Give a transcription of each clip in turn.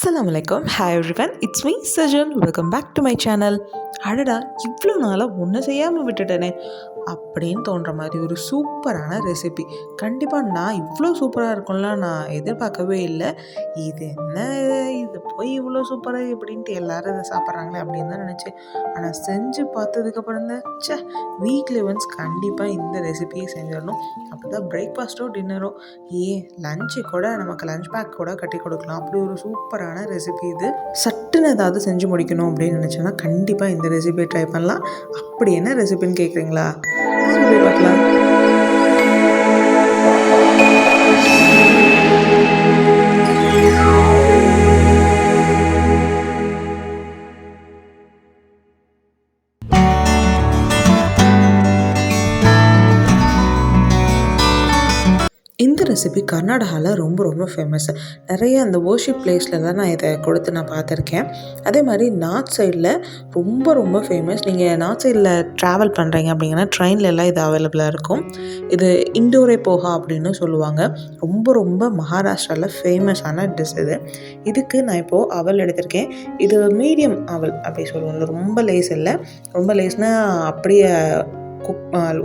Assalamualaikum. Hi everyone, it's me Sajan. Welcome back to my channel. அடடா இவ்வளோ நாளாக ஒன்றை செய்யாமல் விட்டுட்டேனே அப்படின்னு தோன்ற மாதிரி ஒரு சூப்பரான ரெசிபி. கண்டிப்பாக நான் இவ்வளோ சூப்பராக இருக்கும்லாம் நான் எதிர்பார்க்கவே இல்லை. இது என்ன, இது போய் இவ்வளோ சூப்பராக எப்படின்ட்டு எல்லாரும் இதை சாப்பிட்றாங்களே அப்படின்னு தான் நினச்சேன். ஆனால் செஞ்சு பார்த்ததுக்கப்புறம் தான் வீக்லி ஒன்ஸ் கண்டிப்பாக இந்த ரெசிபியை செஞ்சிடணும். அப்போ தான் பிரேக்ஃபாஸ்ட்டோ டின்னரோ லஞ்சு கூட நமக்கு லஞ்ச் பேக் கூட கட்டி கொடுக்கலாம். அப்படி ஒரு சூப்பரான ரெசிபி இது. சட்டுன்னு ஏதாவது செஞ்சு முடிக்கணும் அப்படின்னு நினச்சோன்னா கண்டிப்பாக இந்த ரெசிபியை ட்ரை பண்ணலாம். அப்படி என்ன ரெசிபின்னு கேட்குறீங்களா? பார்க்கலாம். இந்த ரெசிபி கர்நாடகாவில் ரொம்ப ரொம்ப ஃபேமஸ். நிறைய அந்த வர்ஷிப் பிளேஸில் தான் நான் இதை கொடுத்து நான் பார்த்துருக்கேன். அதே மாதிரி நார்த் சைடில் ரொம்ப ரொம்ப ஃபேமஸ். நீங்கள் நார்த் சைடில் ட்ராவல் பண்ணுறீங்க அப்படிங்கன்னா ட்ரெயினில் எல்லாம் இது அவைலபிளாக இருக்கும். இது இண்டோரே போஹா அப்படின்னு சொல்லுவாங்க. ரொம்ப ரொம்ப மகாராஷ்டிராவில் ஃபேமஸான டிஷ் இது. இதுக்கு நான் இப்போது அவல் எடுத்திருக்கேன். இது மீடியம் அவல் அப்படி சொல்லுவாங்க. ரொம்ப லேஸ் இல்லை. ரொம்ப லேஸ்னால் அப்படியே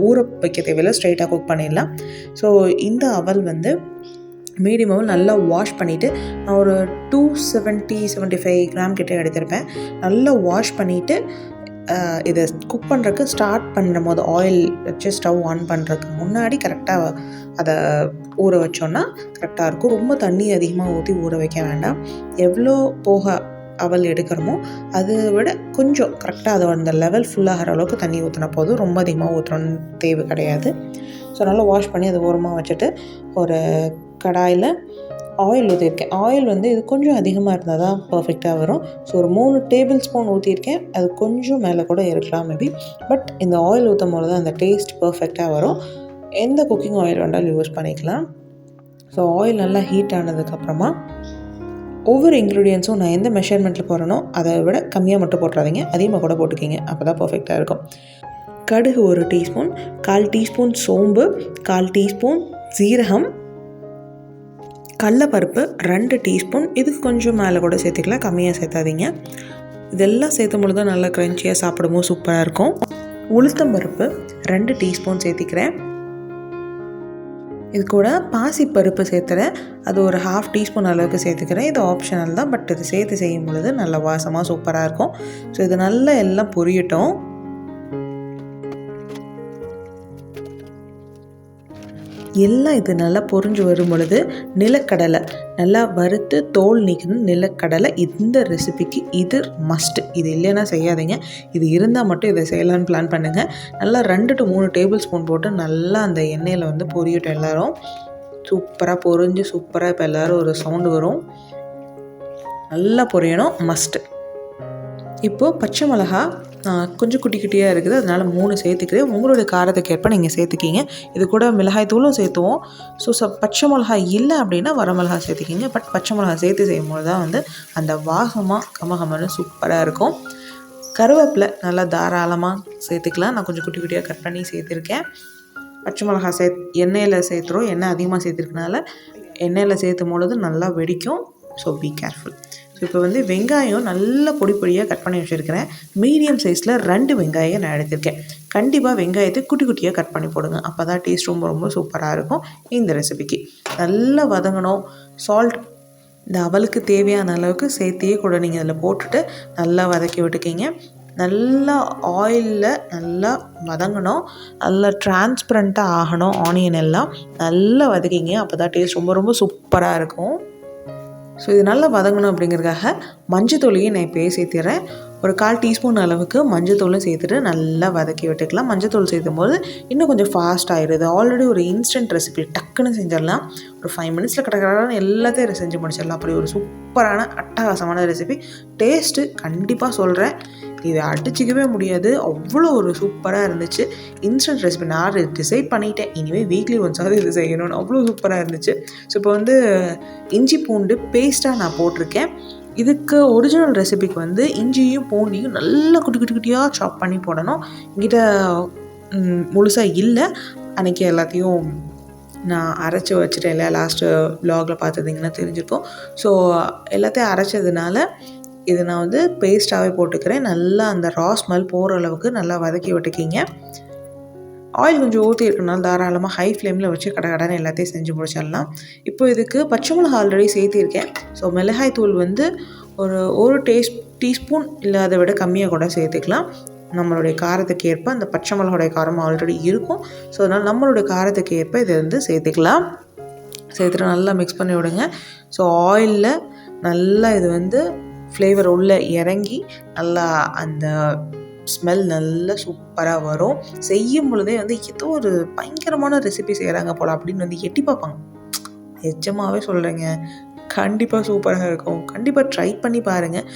ஊற வைக்க தேவையில்லை, ஸ்ட்ரைட்டாக குக் பண்ணிடலாம். ஸோ இந்த அவல் மீடியம் அவல் நல்லா வாஷ் பண்ணிவிட்டு நான் ஒரு 275 கிராம் கிட்டே எடுத்திருப்பேன். நல்லா வாஷ் பண்ணிவிட்டு இதை குக் பண்ணுறதுக்கு ஸ்டார்ட் பண்ணுற போது ஆயில் வச்சு ஸ்டவ் ஆன் பண்ணுறதுக்கு முன்னாடி கரெக்டாக அதை ஊற வச்சோன்னா கரெக்டாக இருக்கும். ரொம்ப தண்ணி அதிகமாக ஊற்றி ஊற வைக்க வேண்டாம். எவ்வளோ போக அவல் எடுக்கிறோமோ அதை விட கொஞ்சம் கரெக்டாக அதை அந்த லெவல் ஃபுல்லாகிற அளவுக்கு தண்ணி ஊற்றினா போதும். ரொம்ப அதிகமாக ஊற்றணும்னு தேவை கிடையாது. ஸோ நல்லா வாஷ் பண்ணி அதை ஓரமாக வச்சுட்டு ஒரு கடாயில் ஆயில் ஊற்றிருக்கேன். ஆயில் இது கொஞ்சம் அதிகமாக இருந்தால் தான் பர்ஃபெக்டாக வரும். ஸோ ஒரு 3 டேபிள் ஸ்பூன் ஊற்றிருக்கேன். அது கொஞ்சம் மேலே கூட இருக்கலாம் மேபி. பட் இந்த ஆயில் ஊற்றும் போது தான் அந்த டேஸ்ட் பர்ஃபெக்டாக வரும். எந்த குக்கிங் ஆயில் வேண்டாலும் யூஸ் பண்ணிக்கலாம். ஸோ ஆயில் நல்லா ஹீட் ஆனதுக்கப்புறமா ஒவ்வொரு இன்க்ரீடியன்ஸும் நான் எந்த மெஷர்மெண்ட்டில் போடுறேனோ அதை விட கம்மியாக மட்டும் போட்டுறாதீங்க, அதிகமாக கூட போட்டுக்கிங்க. அப்போ தான் பர்ஃபெக்டாக இருக்கும். கடுகு 1 டீஸ்பூன், 1/4 டீஸ்பூன் சோம்பு, 1/4 டீஸ்பூன் சீரகம், கடலைப்பருப்பு 2 டீஸ்பூன். இதுக்கு கொஞ்சம் மேலே கூட சேர்த்துக்கலாம், கம்மியாக சேர்த்தாதீங்க. இதெல்லாம் சேர்த்தும் பொழுது தான் நல்லா க்ரன்ச்சியாக சாப்பிடும்போது சூப்பராக இருக்கும். உளுத்தம்பருப்பு 2 டீஸ்பூன் சேர்த்திக்கிறேன். இது கூட பாசிப்பருப்பு சேர்த்துறேன். அது ஒரு 1/2 டீஸ்பூன் அளவுக்கு சேர்த்துக்கிறேன். இது ஆப்ஷனல் தான், பட் இது சேர்த்து செய்யும் பொழுது நல்ல வாசமாக சூப்பராக இருக்கும். ஸோ இது நல்லா எல்லாம் பொரியட்டும். எல்லாம் இது நல்லா பொரிஞ்சு வரும் பொழுது நிலக்கடலை நல்லா வறுத்து தோல் நீக்கணும். நிலக்கடலை இந்த ரெசிபிக்கு இது மஸ்ட்டு. இது இல்லைன்னா செய்யாதீங்க. இது இருந்தால் மட்டும் இதை செய்யலான்னு பிளான் பண்ணுங்கள். நல்லா 2 to 3 டேபிள் ஸ்பூன் போட்டு நல்லா அந்த எண்ணெயில் பொரியட்டும். எல்லோரும் சூப்பராக பொரிஞ்சு சூப்பராக இப்போ எல்லோரும் ஒரு சவுண்டு வரும். நல்லா பொரியணும், மஸ்ட்டு. இப்போது பச்சை மிளகா கொஞ்சம் குட்டி குட்டியாக இருக்குது, அதனால் 3 சேர்த்துக்கிறேன். உங்களுடைய காரத்துக்கு ஏற்ப நீங்கள் சேர்த்துக்கிங்க. இது கூட மிளகாய் தூளும் சேர்த்துவோம். ஸோ பச்சை மிளகாய் இல்லை அப்படின்னா வர மிளகாய் சேர்த்துக்கிங்க. பட் பச்சை மிளகாய் சேர்த்து செய்யும்போது தான் அந்த வாசமாக கமகமன்னு சூப்பராக இருக்கும். கருவேப்பிலை நல்லா தாராளமாக சேர்த்துக்கலாம். நான் கொஞ்சம் குட்டி குட்டியாக கட் பண்ணி சேர்த்துருக்கேன். பச்சை மிளகாய் எண்ணெயில் சேர்த்துறோம். எண்ணெய் அதிகமாக சேர்த்துருக்கனால எண்ணெயில் சேர்த்தும் பொழுது நல்லா வெடிக்கும். So be careful. ஸோ இப்போ வெங்காயம் நல்லா பொடி பொடியாக கட் பண்ணி வச்சுருக்கிறேன். மீடியம் சைஸில் 2 வெங்காயம் நான் எடுத்திருக்கேன். கண்டிப்பாக வெங்காயத்தை குட்டி குட்டியாக கட் பண்ணி போடுங்க. அப்போ தான் டேஸ்ட் ரொம்ப ரொம்ப சூப்பராக இருக்கும் இந்த ரெசிபிக்கு. நல்லா வதங்கணும். சால்ட் இந்த அவலுக்கு தேவையான அளவுக்கு சேர்த்தியே கூட நீங்கள் அதில் போட்டுட்டு நல்லா வதக்கி விட்டுக்கிங்க. நல்லா ஆயிலில் நல்லா வதங்கணும். நல்லா டிரான்ஸ்பரண்ட்டாக ஆகணும். ஆனியன் எல்லாம் நல்லா வதக்கிங்க. அப்போ தான் டேஸ்ட் ரொம்ப ரொம்ப சூப்பராக இருக்கும். ஸோ இது நல்லா வதங்கணும் அப்படிங்கிறதுக்காக மஞ்சத்தூளையும் நான் இப்போயே சேர்த்துறேன். ஒரு 1/4 டீஸ்பூன் அளவுக்கு மஞ்சத்தூளும் சேர்த்துட்டு நல்லா வதக்கி விட்டுக்கலாம். மஞ்சத்தூள் சேர்த்தும் போது இன்னும் கொஞ்சம் ஃபாஸ்ட் ஆகிடுது. ஆல்ரெடி ஒரு இன்ஸ்டன்ட் ரெசிபி, டக்குன்னு செஞ்சிடலாம். ஒரு 5 மினிட்ஸில் கிடக்கிறான்னு எல்லாத்தையும் செஞ்சு முடிச்சிடலாம். அப்படி ஒரு சூப்பரான அட்டகாசமான ரெசிபி. டேஸ்ட்டு கண்டிப்பாக சொல்கிறேன், இதை அடிச்சிக்கவே முடியாது. அவ்வளோ ஒரு சூப்பராக இருந்துச்சு. இன்ஸ்டன்ட் ரெசிபி நான் டிசைட் பண்ணிட்டேன், இனிமேல் வீக்லி ஒன்ஸாவது இது செய்யணும்னு. அவ்வளோ சூப்பராக இருந்துச்சு. ஸோ இப்போ இஞ்சி பூண்டு பேஸ்ட்டாக நான் போட்டிருக்கேன். இதுக்கு ஒரிஜினல் ரெசிபிக்கு இஞ்சியும் பூண்டையும் நல்லா குட்டி குட்டி குட்டியாக சாப் பண்ணி போடணும். என்கிட்ட முழுசாக இல்லை, அன்றைக்கி எல்லாத்தையும் நான் அரைச்சி வச்சுட்டேன் இல்லையா, லாஸ்ட்டு வ்ளாகில் பார்த்துருந்தீங்கன்னா தெரிஞ்சிருக்கும். ஸோ எல்லாத்தையும் அரைச்சதுனால இதை நான் வந்து பேஸ்ட்டாகவே போட்டுக்கிறேன். நல்லா அந்த ரா ஸ்மெல் போகிற அளவுக்கு நல்லா வதக்கி விட்டுக்கிங்க. ஆயில் கொஞ்சம் ஊற்றி இருக்கனால தாராளமாக ஹை ஃப்ளேமில் வச்சு கடகடன்னு எல்லாத்தையும் செஞ்சு முடிச்சிடலாம். இப்போ இதுக்கு பச்சை மிளகா ஆல்ரெடி சேர்த்திருக்கேன். ஸோ மிளகாய் தூள் வந்து ஒரு டீஸ்பூன் இல்லை அதை விட கம்மியாக கூட சேர்த்துக்கலாம். நம்மளுடைய காரத்துக்கு ஏற்ப அந்த பச்சை மிளகாவுடைய காரம் ஆல்ரெடி இருக்கும். ஸோ அதனால் நம்மளுடைய காரத்துக்கு ஏற்ப இதை வந்து சேர்த்துக்கலாம். சேர்த்துட்டு நல்லா மிக்ஸ் பண்ணி விடுங்க. ஸோ ஆயிலில் நல்லா இது வந்து ஃப்ளேவர் உள்ளே இறங்கி நல்லா அந்த ஸ்மெல் நல்லா சூப்பராக வரும். செய்யும் பொழுதே வந்து ஏதோ ஒரு பயங்கரமான ரெசிபி செய்கிறாங்க போல் அப்படின்னு வந்து எட்டி பார்ப்பாங்க. நிஜமாகவே சொல்கிறேங்க, கண்டிப்பாக சூப்பராக இருக்கும். கண்டிப்பாக ட்ரை பண்ணி பாருங்கள்.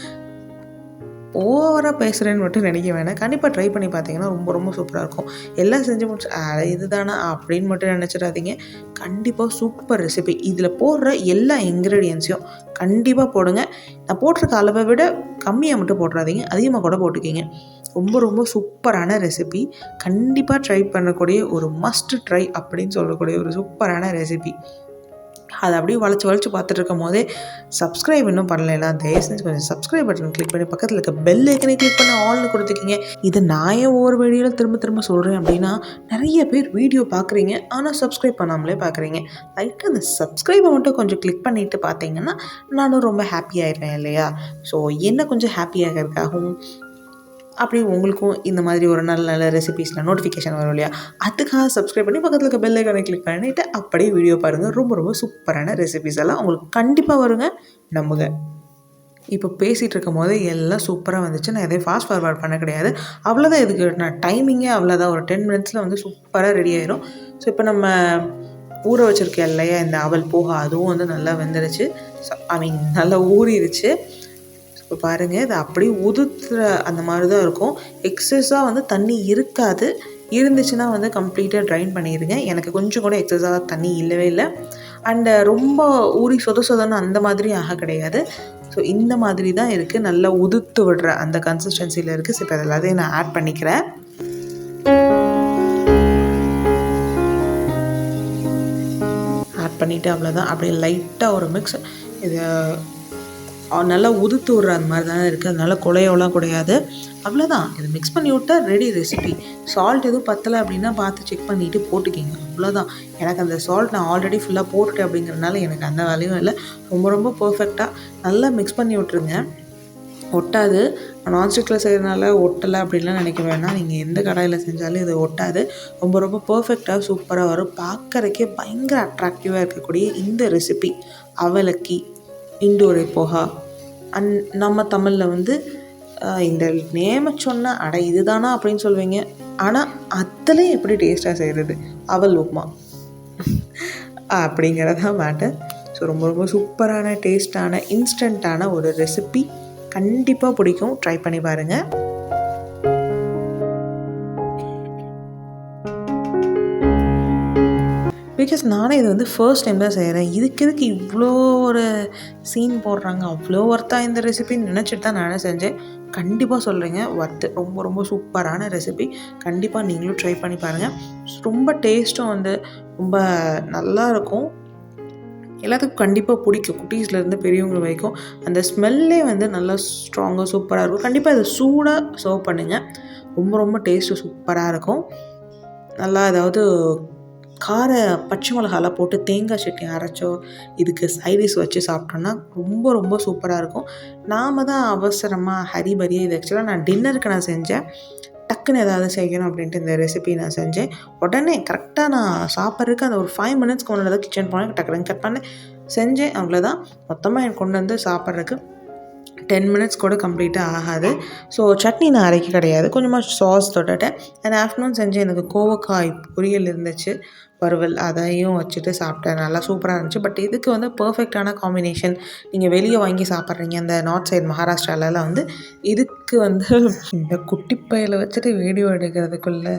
ஓவராக பேசுகிறேன்னு மட்டும் நினைக்க வேணாம். கண்டிப்பாக ட்ரை பண்ணி பார்த்தீங்கன்னா ரொம்ப ரொம்ப சூப்பராக இருக்கும். எல்லாம் செஞ்சு முடிச்சு இது தானே அப்படின்னு மட்டும் நினச்சிடாதீங்க. கண்டிப்பாக சூப்பர் ரெசிபி. இதில் போடுற எல்லா இன்க்ரீடியன்ஸையும் கண்டிப்பாக போடுங்க. நான் போட்டிருக்க அளவை விட கம்மியாக மட்டும் போட்டுறாதீங்க, அதிகமாக கூட போட்டுக்கிங்க. ரொம்ப ரொம்ப சூப்பரான ரெசிபி. கண்டிப்பாக ட்ரை பண்ணக்கூடிய ஒரு மஸ்ட் ட்ரை அப்படின்னு சொல்லக்கூடிய ஒரு சூப்பரான ரெசிபி. அதை அப்படியே வளைச்சி பார்த்துட்டு இருக்கும் போதே சப்ஸ்கிரைப் இன்னும் பண்ணலைன்னா தயவு செஞ்சு கொஞ்சம் சப்ஸ்கிரைப் பட்டன் கிளிக் பண்ணி பக்கத்தில் இருக்க பெல் ஐக்கனை கிளிக் பண்ணி ஆல்னு கொடுத்துக்கிங்க. இது நான் ஒவ்வொரு வீடியோவில் திரும்ப சொல்கிறேன் அப்படின்னா, நிறைய பேர் வீடியோ பார்க்குறீங்க ஆனால் சப்ஸ்கிரைப் பண்ணாமலே பார்க்குறீங்க. லைட்டாக அந்த சப்ஸ்கிரைபை மட்டும் கொஞ்சம் கிளிக் பண்ணிவிட்டு பார்த்தீங்கன்னா நானும் ரொம்ப ஹாப்பி ஆயிடுவேன் இல்லையா? ஸோ என்ன கொஞ்சம் ஹாப்பியாகிறதுக்காகவும் அப்படி உங்களுக்கும் இந்த மாதிரி ஒரு நல்ல நல்ல ரெசிபீஸில் நோட்டிஃபிகேஷன் வரும் இல்லையா, அதுக்காக சப்ஸ்கிரைப் பண்ணி பக்கத்தில் இருக்க பெல் ஐக்கானை கிளிக் பண்ணிவிட்டு அப்படியே வீடியோ பாருங்கள். ரொம்ப ரொம்ப சூப்பரான ரெசிபீஸ் எல்லாம் உங்களுக்கு கண்டிப்பாக வருங்க, நம்புங்க. இப்போ பேசிகிட்டு இருக்கும் போது எல்லாம் சூப்பராக வந்துச்சு. நான் எதையும் ஃபாஸ்ட் ஃபார்வர்ட் பண்ண கிடையாது. அவ்வளோதான். இதுக்கு நான் டைமிங்கே அவ்வளோதான். ஒரு 10 மினிட்ஸில் வந்து சூப்பராக ரெடி ஆயிரும். ஸோ இப்போ நம்ம ஊற வச்சுருக்கேன் இல்லையா இந்த அவல் போகா, அதுவும் வந்து நல்லா வெந்துருச்சு. நல்லா ஊறிடுச்சு. இப்போ பாருங்கள், இது அப்படியே உதுத்துற அந்த மாதிரி தான் இருக்கும். எக்ஸஸாக வந்து தண்ணி இருக்காது. இருந்துச்சுன்னா வந்து கம்ப்ளீட்டாக ட்ரைன் பண்ணிடுங்க. எனக்கு கொஞ்சம் கூட எக்ஸஸாக தண்ணி இல்லவே இல்லை. அண்டு ரொம்ப ஊறி சொதன்னு அந்த மாதிரி ஆக கிடையாது. ஸோ இந்த மாதிரி தான் இருக்குது. நல்லா உதுத்து விடுற அந்த கன்சிஸ்டன்சியில் இருக்குது. ஸோ இப்போ எல்லாத்தையும் நான் ஆட் பண்ணிக்கிறேன். ஆட் பண்ணிவிட்டு அவ்வளோதான். அப்படியே லைட்டாக ஒரு மிக்ஸ். இது நல்லா உதுத்து விட்ற அந்த மாதிரி தானே இருக்குது. அதனால் குழையெல்லாம் கிடையாது. அவ்வளோதான். இது மிக்ஸ் பண்ணி விட்டால் ரெடி ரெசிபி. சால்ட் எதுவும் பத்தலை அப்படின்னா பார்த்து செக் பண்ணிவிட்டு போட்டுக்கிங்க. அவ்வளோதான். எனக்கு அந்த சால்ட் நான் ஆல்ரெடி ஃபுல்லாக போட்டுட்டேன் அப்படிங்கிறதுனால எனக்கு அந்த வேலையும் இல்லை. ரொம்ப ரொம்ப பர்ஃபெக்டாக நல்லா மிக்ஸ் பண்ணி விட்ருங்க. ஒட்டாது. நான்ஸ்டிக்கில் செய்கிறதுனால ஒட்டலை அப்படின்லாம் நினைக்க வேணாம். நீங்கள் எந்த கடாயில் செஞ்சாலும் இது ஒட்டாது. ரொம்ப ரொம்ப பர்ஃபெக்டாக சூப்பராக வரும். பார்க்குறக்கே பயங்கர அட்ராக்டிவாக இருக்கக்கூடிய இந்த ரெசிபி அவலக்கி இண்டோரே போஹா. நம்ம தமிழில் வந்து இந்த நேமை சொன்னால் அட இதுதானா அப்படின்னு சொல்லுவீங்க. ஆனால் அதில் எப்படி டேஸ்ட்டாக செய்கிறது அவல் உப்மா அப்படிங்கிறதான் மேட்டர். ஸோ ரொம்ப ரொம்ப சூப்பரான டேஸ்டான இன்ஸ்டண்ட்டான ஒரு ரெசிபி. கண்டிப்பாக பிடிக்கும். ட்ரை பண்ணி பாருங்கள். பிகாஸ் நானே இது வந்து ஃபர்ஸ்ட் டைம் தான் செய்கிறேன். இதுக்கு இவ்வளோ ஒரு சீன் போடுறாங்க, அவ்வளோ ஒர்த்தாக இந்த ரெசிபின்னு நினச்சிட்டு தான் நானே செஞ்சேன். கண்டிப்பாக சொல்கிறேங்க, ஒர்த்து. ரொம்ப ரொம்ப சூப்பரான ரெசிபி. கண்டிப்பாக நீங்களும் ட்ரை பண்ணி பாருங்கள். ரொம்ப டேஸ்ட்டும் வந்து ரொம்ப நல்லா இருக்கும். எல்லாத்துக்கும் கண்டிப்பாக பிடிக்கும். குட்டீஸ்லேருந்து பெரியவங்க வரைக்கும் அந்த ஸ்மெல்லே வந்து நல்லா ஸ்ட்ராங்காக சூப்பராக இருக்கும். கண்டிப்பாக இதை சூடாக சர்வ் பண்ணுங்கள். ரொம்ப ரொம்ப டேஸ்ட்டு சூப்பராக இருக்கும். நல்லா அதாவது கார பச்சை மிளகாலாம் போட்டு தேங்காய் சட்னி அரைச்சோ இதுக்கு சைடிஷ் வச்சு சாப்பிட்டோன்னா ரொம்ப ரொம்ப சூப்பராக இருக்கும். நாம் தான் அவசரமாக ஹரிபரியாக இது ஆக்சுவலாக நான் டின்னருக்கு நான் செஞ்சேன். டக்குன்னு ஏதாவது செய்யணும் அப்படின்ட்டு இந்த ரெசிபி நான் செஞ்சேன். உடனே கரெக்டாக நான் சாப்பிட்றதுக்கு அந்த ஒரு 5 மினிட்ஸ்க்கு முன்னாடி தான் கிச்சன் போனேன். டக்குன்னு கட் பண்ணேன், செஞ்சேன். அவ்வளோதான். மொத்தமாக எனக்கு கொண்டு வந்து சாப்பிட்றதுக்கு 10 மினிட்ஸ் கூட கம்ப்ளீட்டாக ஆகாது. ஸோ சட்னி நான் அரைக்க கிடையாது, கொஞ்சமாக சாஸ் தொட்டுட்டேன். அண்ட் ஆஃப்டர்நூன் செஞ்சேன். எனக்கு கோவக்காய் பொரியல் இருந்துச்சு, வறுவல், அதையும் வச்சுட்டு சாப்பிட்டேன். நல்லா சூப்பராக இருந்துச்சு. பட் இதுக்கு வந்து பர்ஃபெக்டான காம்பினேஷன் நீங்கள் வெளியே வாங்கி சாப்பிட்றீங்க அந்த நார்த் சைடு மகாராஷ்டிராலலாம் வந்து இதுக்கு வந்து இந்த குட்டி பையில் வச்சுட்டு வீடியோ எடுக்கிறதுக்குள்ளே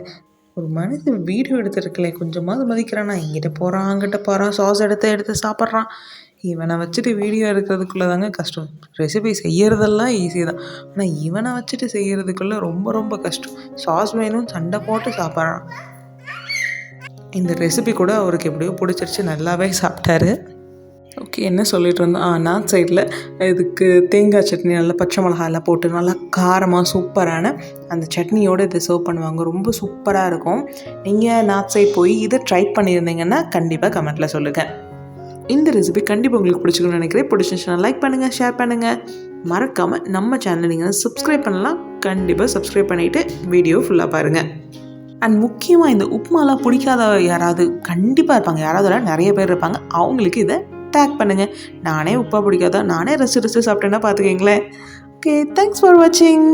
ஒரு மனிதன் வீடியோ எடுத்துருக்கலே கொஞ்சமாவது மதிக்கிறானா? இங்கிட்ட போகிறான், அங்கிட்ட போகிறான், சாஸ் எடுத்து சாப்பிட்றான். இவனை வச்சுட்டு வீடியோ எடுக்கிறதுக்குள்ளே தாங்க கஷ்டம். ரெசிபி செய்கிறதெல்லாம் ஈஸி தான், ஆனால் இவனை வச்சுட்டு செய்கிறதுக்குள்ளே ரொம்ப ரொம்ப கஷ்டம். சாஸ் வேணும், சண்டை போட்டு சாப்பிட்றான். இந்த ரெசிபி கூட அவருக்கு எப்படியோ பிடிச்சிருச்சு, நல்லாவே சாப்பிட்டாரு. ஓகே, என்ன சொல்லிட்டு இருந்தோம், நார்த் சைடில் இதுக்கு தேங்காய் சட்னி நல்லா பச்சை மிளகாயெல்லாம் போட்டு நல்லா காரமாக சூப்பரான அந்த சட்னியோடு இதை சர்வ் பண்ணுவாங்க. ரொம்ப சூப்பராக இருக்கும். நீங்கள் நார்த் சைட் போய் இதை ட்ரை பண்ணியிருந்தீங்கன்னா கண்டிப்பாக கமெண்ட்டில் சொல்லுங்கள். இந்த ரெசிபி கண்டிப்பாக உங்களுக்கு பிடிச்சிக்கணும்னு நினைக்கிறேன். பிடிச்சிருந்துச்சுன்னா லைக் பண்ணுங்கள், ஷேர் பண்ணுங்கள். மறக்காமல் நம்ம சேனலை நீங்கள் சப்ஸ்கிரைப் பண்ணலாம். கண்டிப்பாக சப்ஸ்கிரைப் பண்ணிவிட்டு வீடியோ ஃபுல்லாக பாருங்கள். அண்ட் முக்கியமாக இந்த உப்புமாலாம் பிடிக்காத யாராவது கண்டிப்பாக இருப்பாங்க, யாராவது நிறைய பேர் இருப்பாங்க. அவங்களுக்கு இதை டேக் பண்ணுங்கள். நானே உப்பா பிடிக்காதா, நானே ரசித்து சாப்பிட்டேன்னா பார்த்துக்கிங்களேன். ஓகே, தேங்க்ஸ் ஃபார் வாட்சிங்.